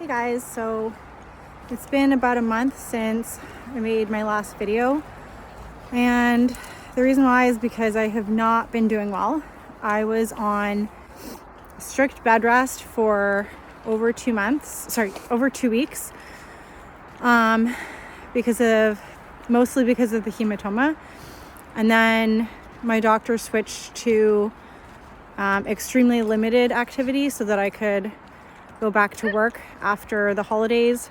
Hey guys, so it's been about a month since I made my last video, and the reason why is because I have not been doing well. I was on strict bed rest for over 2 weeks, mostly because of the hematoma, and then my doctor switched to extremely limited activity so that I could go back to work after the holidays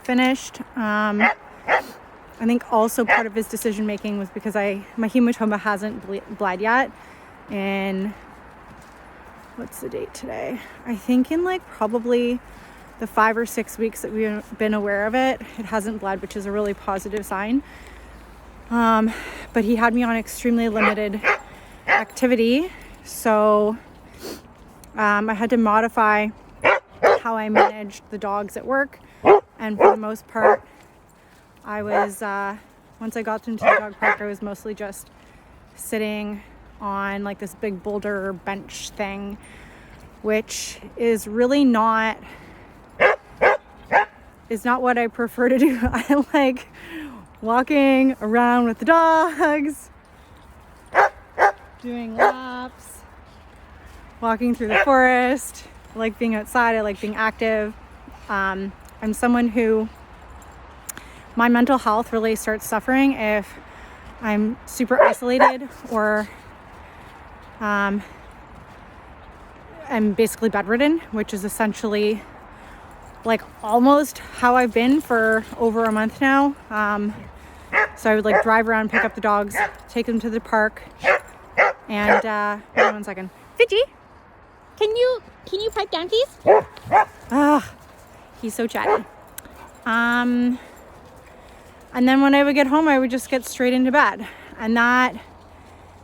finished. I think also part of his decision making was because my hematoma hasn't bled yet. And what's the date today? I think in probably the 5 or 6 weeks that we've been aware of it, it hasn't bled, which is a really positive sign. But he had me on extremely limited activity, so I had to modify how I managed the dogs at work, and for the most part, I was once I got into the dog park, I was mostly just sitting on this big boulder bench thing, which is really not what I prefer to do. I like walking around with the dogs, doing laps, walking through the forest. I like being outside. I like being active. I'm someone who, my mental health really starts suffering if I'm super isolated or I'm basically bedridden, which is essentially almost how I've been for over a month now. So I would drive around, pick up the dogs, take them to the park, and hold on 1 second. Fidgy, can you pipe down, please? He's so chatty. And then when I would get home, I would just get straight into bed, and that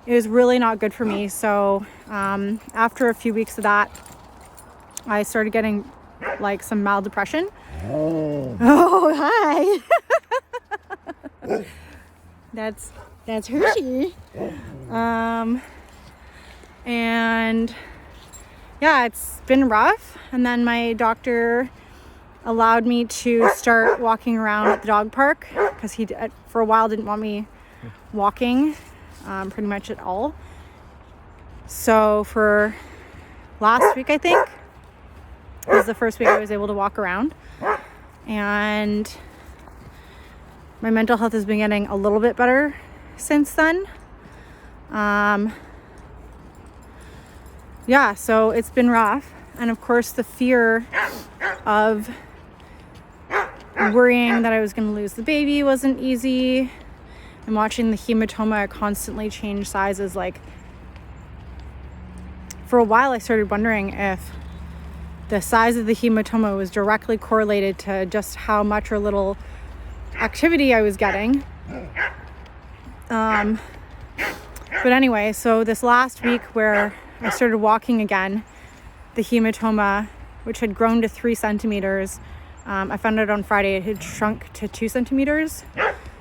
is really not good for me. So after a few weeks of that, I started getting some mild depression. Oh, hi. That's Hershey. And yeah, it's been rough. And then my doctor allowed me to start walking around at the dog park, because he for a while didn't want me walking pretty much at all. So for last week, I think, was the first week I was able to walk around, and my mental health has been getting a little bit better since then. Yeah, so it's been rough. And of course, the fear of worrying that I was going to lose the baby wasn't easy. And watching the hematoma constantly change sizes. For a while, I started wondering if the size of the hematoma was directly correlated to just how much or little activity I was getting. But anyway, so this last week where I started walking again, the hematoma, which had grown to 3 centimeters, I found out on Friday it had shrunk to 2 centimeters.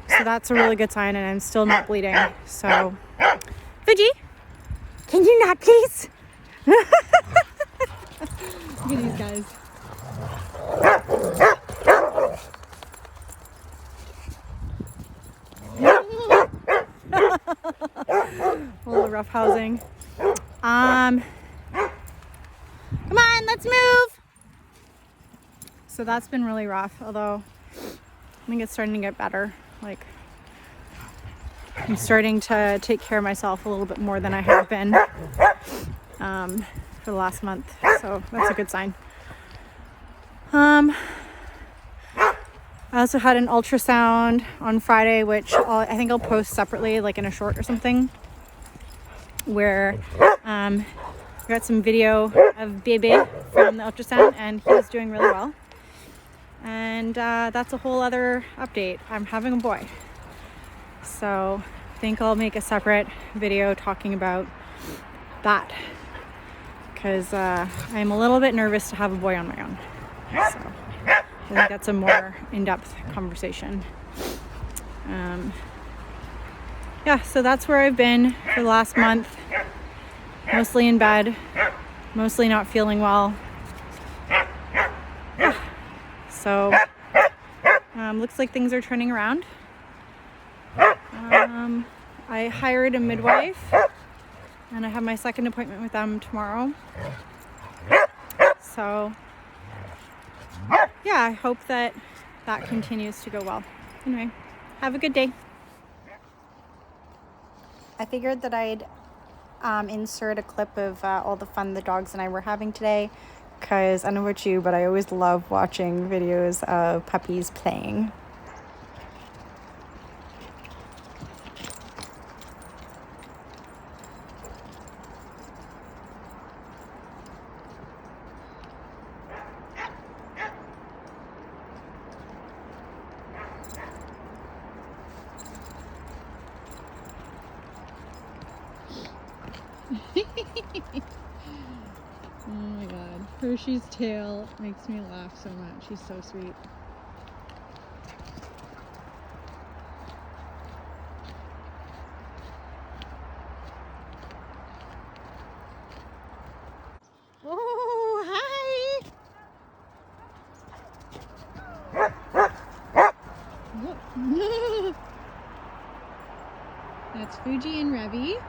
So that's a really good sign, and I'm still not bleeding. So, Fidgy, can you not please? Look at these guys. A little rough housing. Come on, let's move. So that's been really rough, although I think it's starting to get better. I'm starting to take care of myself a little bit more than I have been for the last month. So that's a good sign. I also had an ultrasound on Friday, which I think I'll post separately, in a short or something, where I got some video of Baby from the ultrasound, and he's doing really well. And that's a whole other update. I'm having a boy. So I think I'll make a separate video talking about that, because I'm a little bit nervous to have a boy on my own. So I think that's a more in-depth conversation. Yeah, so that's where I've been for the last month. Mostly in bed, mostly not feeling well. So looks like things are turning around. I hired a midwife and I have my second appointment with them tomorrow. So yeah, I hope that continues to go well. Anyway, have a good day. I figured that I'd insert a clip of all the fun the dogs and I were having today, because I don't know about you, but I always love watching videos of puppies playing. Oh my god, Hershey's tail makes me laugh so much. She's so sweet. Oh, hi! That's Fuji and Revy.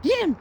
Get him!